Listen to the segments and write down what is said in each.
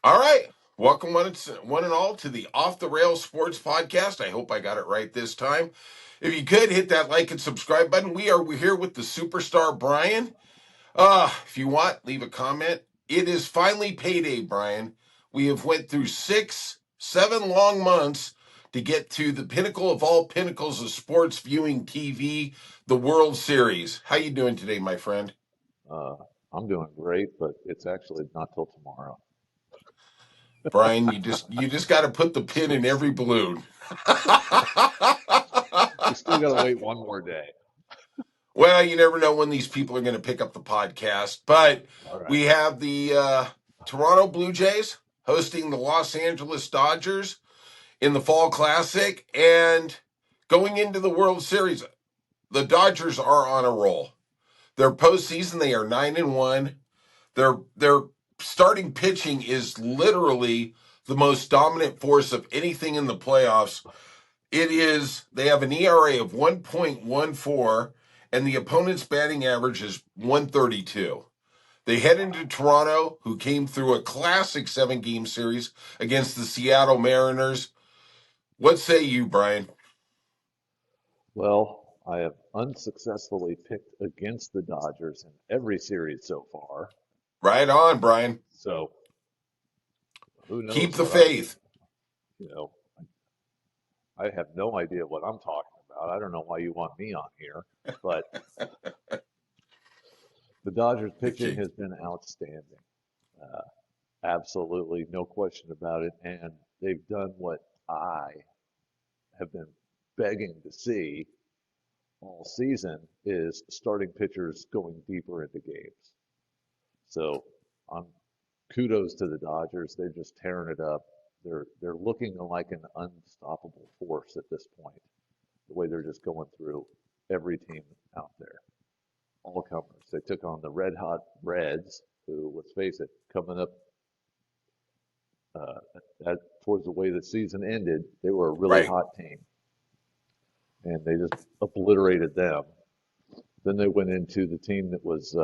All right. Welcome, one and all, to the Off the Rails Sports Podcast. I hope I got it right this time. If you could hit that like and subscribe button. We're here with the superstar Brian. If you want, leave a comment. It is finally payday, Brian. We have went through 7 long months to get to the pinnacle of all pinnacles of sports viewing TV, the World Series. How you doing today, my friend? Uh, I'm doing great, but it's actually not till tomorrow. Brian, you just got to put the pin in every balloon. We still got to wait one more day. Well, you never know when these people are going to pick up the podcast, but All right. we have the Toronto Blue Jays hosting the Los Angeles Dodgers in the Fall Classic, and going into the World Series, the Dodgers are on a roll. Their postseason, they are 9-1. Their starting pitching is literally the most dominant force of anything in the playoffs. They have an ERA of 1.14, and the opponent's batting average is 132. They head into Toronto, who came through a classic 7-game series against the Seattle Mariners. What say you, Brian? Well, I have unsuccessfully picked against the Dodgers in every series so far. Right on, Brian. So who Keep knows the what I'm, faith. you know, I have no idea what I'm talking about. I don't know why you want me on here, but the Dodgers pitching Okay. has been outstanding. Uh, Absolutely, no question about it. And they've done what I have been begging to see all season is starting pitchers going deeper into games. So um, kudos to the Dodgers. They're just tearing it up. They're looking like an unstoppable force at this point. The way they're just going through every team out there, all comers. They took on the red hot Reds, who, let's face it, coming up uh, towards the way the season ended, they were a really Right. hot team, and they just obliterated them. Then they went into the team that was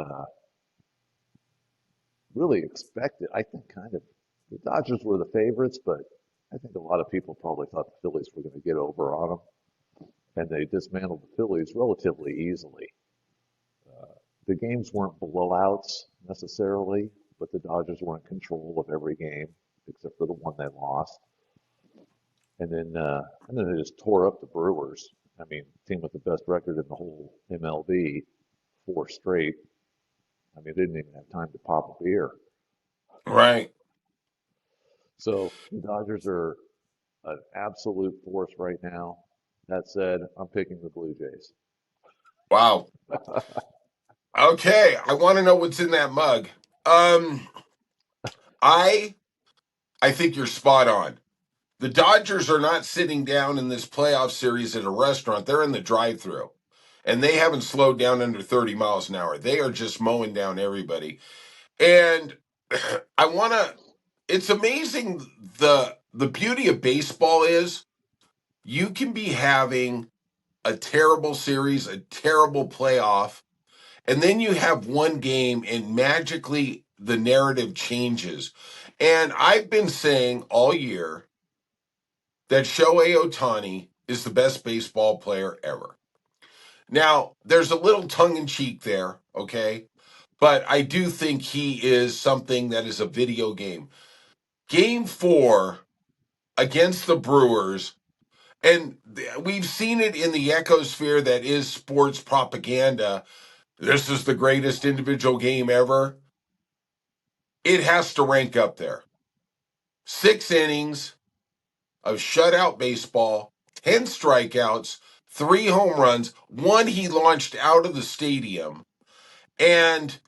really expected. I think kind of the Dodgers were the favorites, but I think a lot of people probably thought the Phillies were going to get over on them, and they dismantled the Phillies relatively easily. The games weren't blowouts necessarily, but the Dodgers were in control of every game except for the one they lost. And then they just tore up the Brewers. I mean, team with the best record in the whole MLB, four straight. I mean, they didn't even have time to pop a beer. Right. So the Dodgers are an absolute force right now. That said, I'm picking the Blue Jays. Wow. Okay. I want to know what's in that mug. Um, I I think you're spot on. The Dodgers are not sitting down in this playoff series at a restaurant. They're in the drive-through. And they haven't slowed down under 30 miles an hour. They are just mowing down everybody. And I want to it's amazing. The beauty of baseball is you can be having a terrible series, a terrible playoff, and then you have one game and magically the narrative changes. And I've been saying all year that Shohei Ohtani is the best baseball player ever. Now, there's a little tongue in cheek there, okay? But I do think he is something that is a video game. Game 4 against the Brewers, and we've seen it in the ecosphere that is sports propaganda. This is the greatest individual game ever. It has to rank up there. 6 innings of shutout baseball, 10 strikeouts, 3 home runs, one he launched out of the stadium. And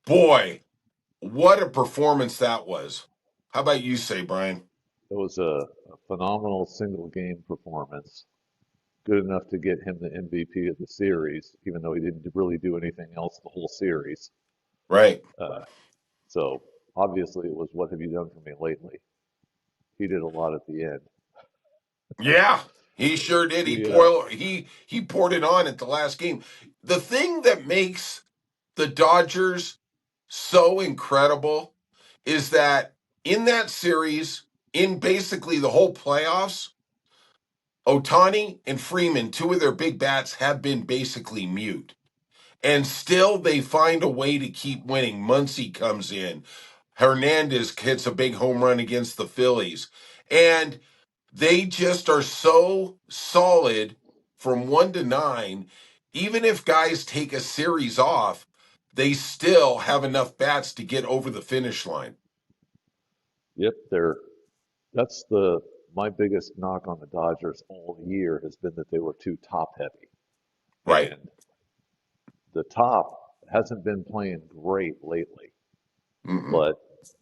boy, what a performance that was. How about you say, Brian? It was a phenomenal single game performance, good enough to get him the MVP of the series, even though he didn't really do anything else the whole series. Right. Uh, so obviously it was what have you done for me lately? He did a lot at the end. Yeah, he sure did. He The poured he poured it on at the last game. The thing that makes the Dodgers so incredible is that in that series, in basically the whole playoffs, Otani and Freeman, two of their big bats, have been basically mute. And still they find a way to keep winning. Muncy comes in. Hernandez hits a big home run against the Phillies. And they just are so solid from 1 to 9. Even if guys take a series off, they still have enough bats to get over the finish line. Yep, that's the my biggest knock on the Dodgers all year has been that they were too top heavy. Right. And the top hasn't been playing great lately, Mm-mm. but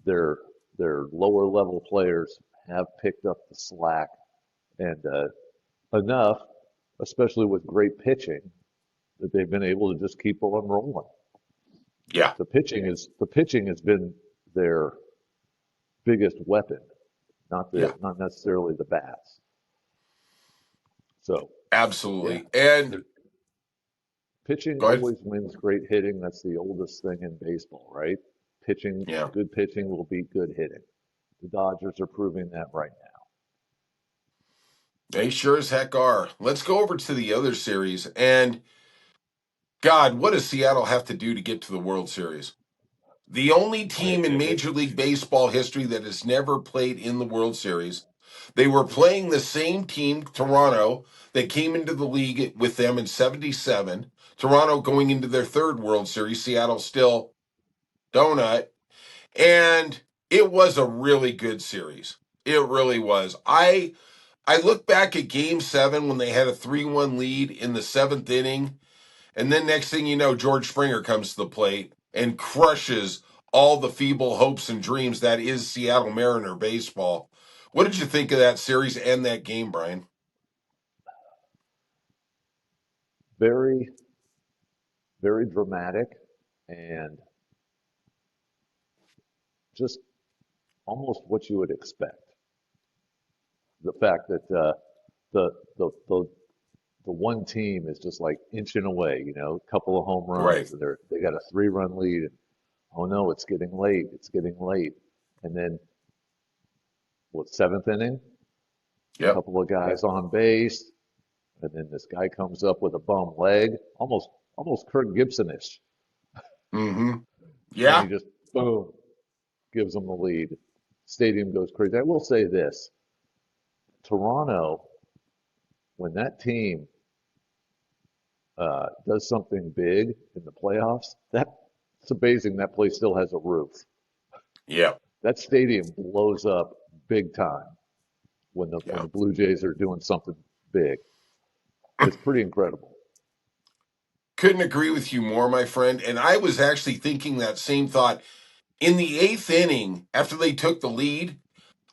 their their lower level players have picked up the slack and enough, especially with great pitching, that they've been able to just keep on rolling. Yeah, The pitching has been their biggest weapon, yeah, not necessarily the bats. So yeah, absolutely. And the pitching go ahead. always wins great hitting. That's the oldest thing in baseball, right? Pitching, Yeah, good pitching will beat good hitting. The Dodgers are proving that right now. they sure as heck are. Let's go over to the other series. And God, what does Seattle have to do to get to the World Series? The only team in Major League Baseball history that has never played in the World Series. They were playing the same team, Toronto, that came into the league with them in 77. Toronto going into their third World Series, Seattle still donut. And it was a really good series. It really was. I look back at game 7 when they had a 3-1 lead in the 7th inning. And then next thing you know, George Springer comes to the plate and crushes all the feeble hopes and dreams that is Seattle Mariner baseball. What did you think of that series and that game, Brian? Very, very dramatic and just almost what you would expect. The fact that the, the the the one team is just like inching away, a couple of home Right. runs, and they got a 3-run lead, and oh no, it's getting late, and then what, seventh inning, a Yep. couple of guys on base, and then this guy comes up with a bum leg, almost Kirk Gibson-ish, Mm-hmm. and he Yeah. just boom gives them the lead. Stadium goes crazy. I will say this: Toronto, when that team does something big in the playoffs, that's amazing. That place still has a roof. Yep. That stadium blows up big time when Yeah. the Blue Jays are doing something big. It's pretty incredible. Couldn't agree with you more, my friend. And I was actually thinking that same thought. In the 8th inning, after they took the lead,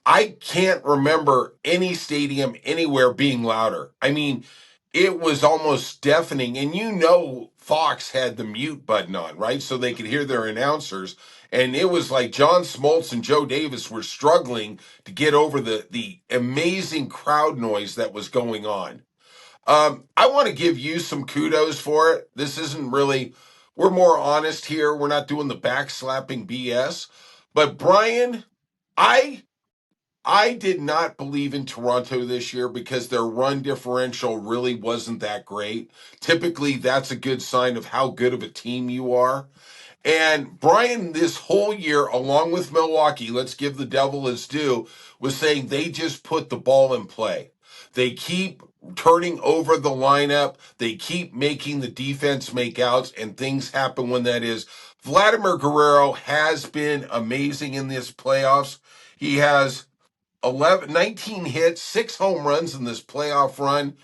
I can't remember any stadium anywhere being louder. I mean, it was almost deafening. And Fox had the mute button on, right? So they could hear their announcers. And it was like John Smoltz and Joe Davis were struggling to get over the amazing crowd noise that was going on. I want to give you some kudos for it. This isn't really, we're more honest here. We're not doing the backslapping BS. But Brian, I I did not believe in Toronto this year because their run differential really wasn't that great. Typically, that's a good sign of how good of a team you are. And Brian, this whole year, along with Milwaukee, let's give the devil his due, was saying they just put the ball in play. They keep turning over the lineup. They keep making the defense make outs, and things happen when that is. Vladimir Guerrero has been amazing in this playoffs. He has 19 hits, 6 home runs in this playoff run.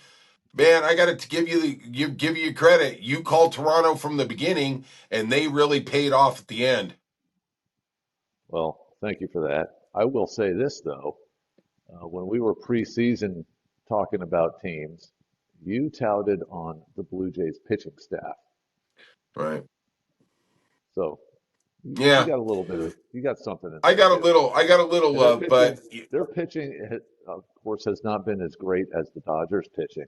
Man, I got to give you credit. You called Toronto from the beginning, and they really paid off at the end. Well, thank you for that. I will say this though, when we were preseason talking about teams, you touted on the Blue Jays pitching staff. Right? So you Yeah, got a little bit of you got something in I there got a too. little, I got a little And love, but their pitching, of course, has not been as great as the Dodgers pitching.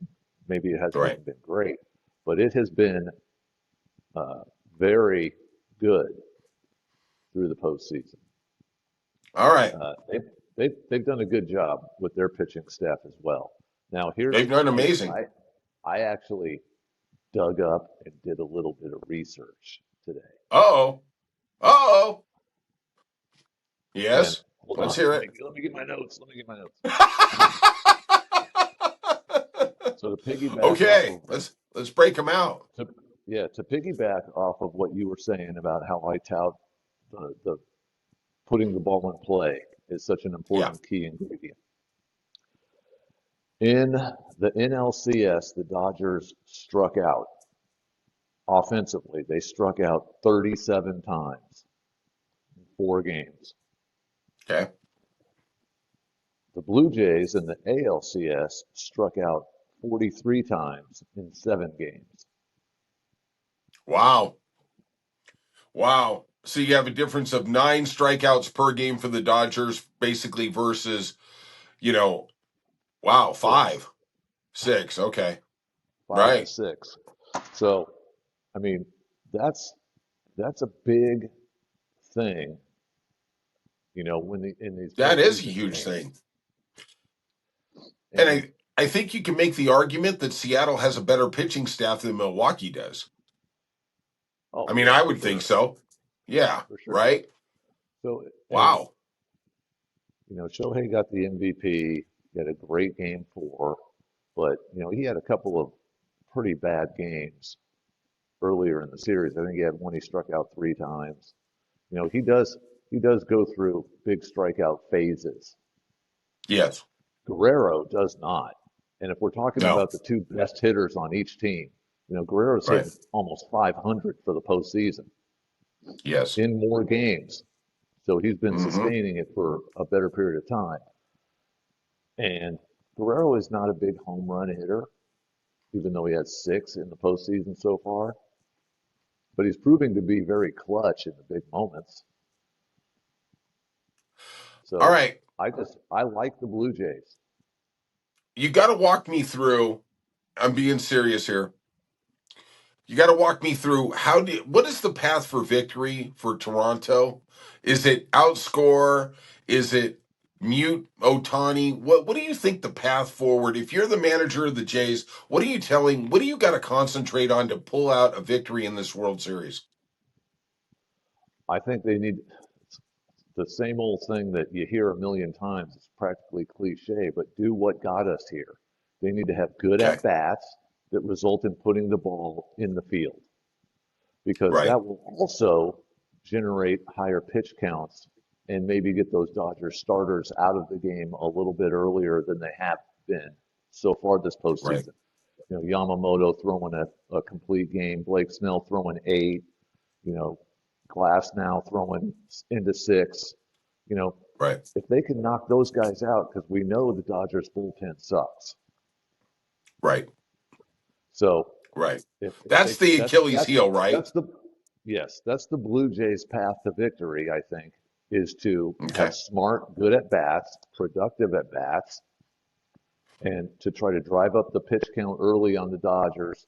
Maybe it hasn't right. even been great, but it has been uh, very good through the postseason. All right. They've done a good job with their pitching staff as well. Now They've done amazing. I actually dug up and did a little bit of research today. Uh-oh. Uh-oh. And Yes. hold Let's on, hear it. let me get my notes. Let me get my notes. So to piggyback off Okay. of Let's break them out. to, yeah, to piggyback off of what you were saying about how I tout the putting the ball in play is such an Yeah. important key ingredient. In the NLCS, the Dodgers struck out offensively. They struck out 37 times in 4 games. Okay. The Blue Jays in the ALCS struck out 43 times in 7 games. Wow. Wow. So you have a difference of 9 strikeouts per game for the Dodgers, basically, versus, you know, wow, 6, 5, 6. Okay. 5 to Right. 6. So, I mean, that's that's a big thing, when in these That is a postseason huge games. thing. And And I think you can make the argument that Seattle has a better pitching staff than Milwaukee does. I oh mean, yeah, I for would think sure, so. Yeah. for sure. Right. So, and Wow. Shohei got the MVP. He had a great game 4, but he had a couple of pretty bad games earlier in the series. I think he had one he struck out 3 times. He does go through big strikeout phases. Yes. Guerrero does not. And if we're talking No. about the 2 best hitters on each team, Guerrero's Right. hitting almost 500 for the postseason Yes. in more games. So he's been Mm-hmm. sustaining it for a better period of time. And Guerrero is not a big home run hitter, even though he had 6 in the postseason so far. But he's proving to be very clutch in the big moments. All So right. I like the Blue Jays. You got to walk me through. I'm being serious here. You got to walk me through what is the path for victory for Toronto? Is it outscore? Is it mute Otani? What do you think the path forward? If you're the manager of the Jays, what do you got to concentrate on to pull out a victory in this World Series? I think they need the same old thing that you hear a million times. It's practically cliche, but do what got us here. They need to have good Okay. at bats that result in putting the ball in the field because Right. that will also generate higher pitch counts and maybe get those Dodgers starters out of the game a little bit earlier than they have been so far this Right. postseason. Yamamoto throwing a complete game, Blake Snell throwing 8, you know, Glass now throwing into 6. You know, Right. if they can knock those guys out, because we know the Dodgers bullpen sucks. Right. So Right. if That's they the Achilles heel, right? that's the yes, that's the Blue Jays' path to victory, I think, is to Okay. have smart, good at bats, productive at bats, and to try to drive up the pitch count early on the Dodgers,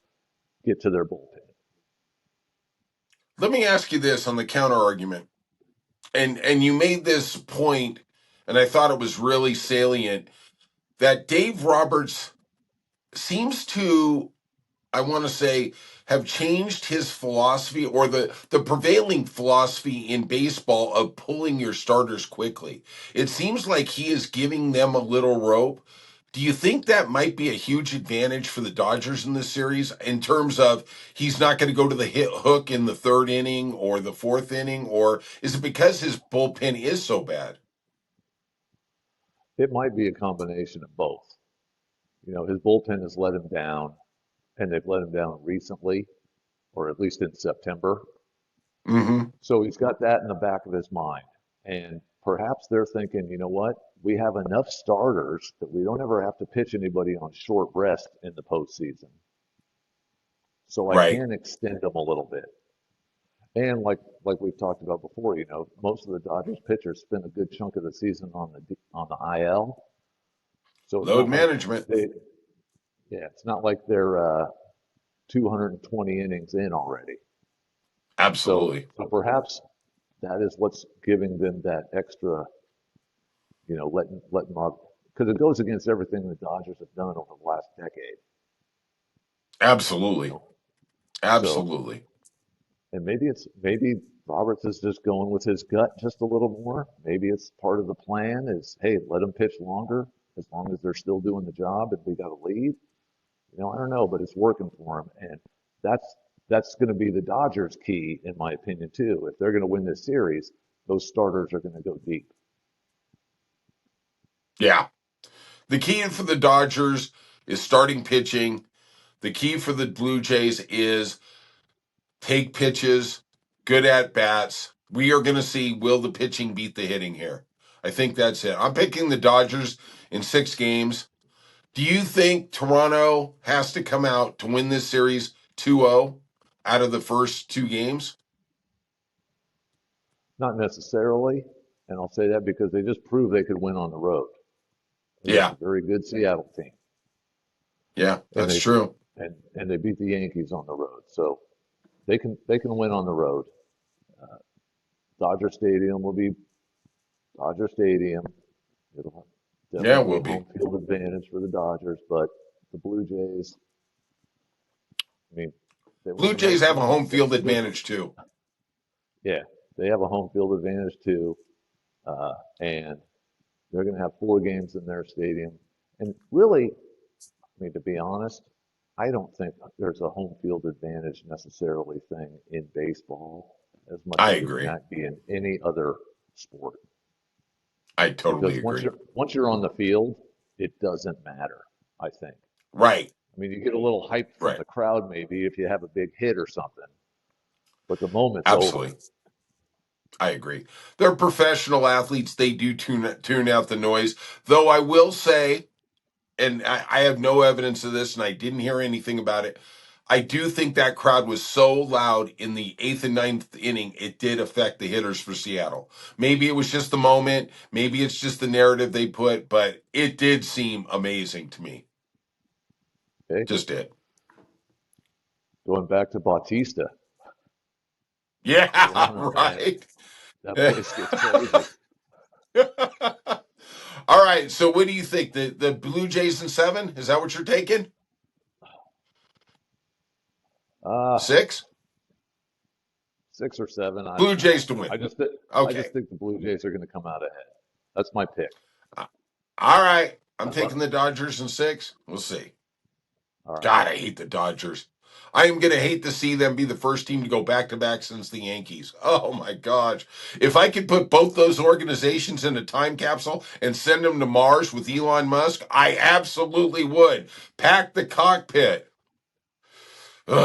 get to their bullpen. Let me ask you this on the counter argument. And you made this point, and I thought it was really salient, that Dave Roberts seems to, I want to say, have changed his philosophy or the prevailing philosophy in baseball of pulling your starters quickly. It seems like he is giving them a little rope. Do you think that might be a huge advantage for the Dodgers in this series in terms of he's not going to go to the hit hook in the 3rd inning or the 4th inning, or is it because his bullpen is so bad? It might be a combination of both. His bullpen has let him down, and they've let him down recently, or at least in September. Mm-hmm. So he's got that in the back of his mind. And perhaps they're thinking, you know what? We have enough starters that we don't ever have to pitch anybody on short rest in the postseason. So I Right. can extend them a little bit. And like we've talked about before, most of the Dodgers pitchers spend a good chunk of the season on the IL. So it's Load not like management. they, yeah, it's not like they're 220 innings in already. So, Absolutely. so perhaps that is what's giving them that extra letting Mark, because it goes against everything the Dodgers have done over the last decade. You Absolutely. know, so Absolutely. and maybe Roberts is just going with his gut just a little more. Maybe it's part of the plan is, hey, let him pitch longer as long as they're still doing the job and we got a lead. I don't know, but it's working for him, and that's that's going to be the Dodgers' key, in my opinion, too. If they're going to win this series, those starters are going to go deep. Yeah. The key for the Dodgers is starting pitching. The key for the Blue Jays is take pitches, good at bats. We are going to see, will the pitching beat the hitting here? I think that's it. I'm picking the Dodgers in 6 games. Do you think Toronto has to come out to win this series 2-0 out of the first 2 games? Not necessarily, and I'll say that because they just proved they could win on the road against Yeah. a very good Seattle team, Yeah, and that's true. they beat the Yankees on the road, so they can win on the road. Uh, Dodger Stadium will be Dodger Stadium. It'll Yeah, definitely it be will a be. home field advantage for the Dodgers, but the Blue Jays, I mean, they were Blue the Jays most have a wins home since field the good. advantage too. Yeah, they have a home field advantage too, and they're going to have 4 games in their stadium. And really, I mean, to be honest, I don't think there's a home field advantage necessarily thing in baseball as much I as it agree. might be in any other sport. I totally Because once agree. you're on the field, it doesn't matter, I think. Right, I mean, you get a little hype from right. the crowd maybe if you have a big hit or something, but the moment's over. Absolutely. I agree. They're professional athletes. They do tune out the noise. Though I will say, and I have no evidence of this, and I didn't hear anything about it. I do think that crowd was so loud in the eighth and ninth inning, it did affect the hitters for Seattle. Maybe it was just the moment. Maybe it's just the narrative they put, but it did seem amazing to me. Okay, Just did. going back to Bautista, Yeah, Toronto, man, right. that place gets crazy. All right. So what do you think? The Blue Jays in 7? Is that what you're taking? Uh, 6? 6 or 7, I Blue don't Jays know. to win. I Okay. just think the Blue Jays are going to come out ahead. That's my pick. Uh, All right. I'm How about, taking the Dodgers in 6. We'll see. all right. God, I hate the Dodgers. I am going to hate to see them be the first team to go back to back since the Yankees. Oh my gosh. If I could put both those organizations in a time capsule and send them to Mars with Elon Musk, I absolutely would. Pack the cockpit.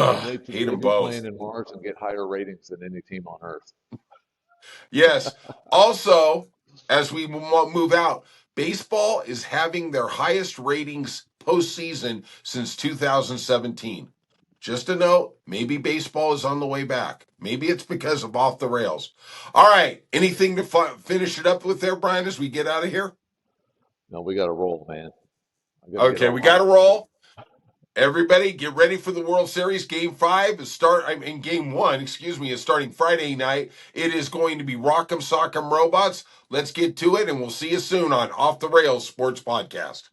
And Ugh, hate they'd them be both. playing in Mars and get higher ratings than any team on Earth. Yes. Also, as we move out, baseball is having their highest ratings postseason since 2017. Just a note, maybe baseball is on the way back. Maybe it's because of off the rails. All right. Anything to finish it up with there, Brian, as we get out of here? No, we got to roll, man. I got to get Okay, all we my. got to roll. Everybody, get ready for the World Series. Game 5 is Game 1, excuse me, is starting Friday night. It is going to be Rock'em Sock'em Robots. Let's get to it, and we'll see you soon on Off the Rails Sports Podcast.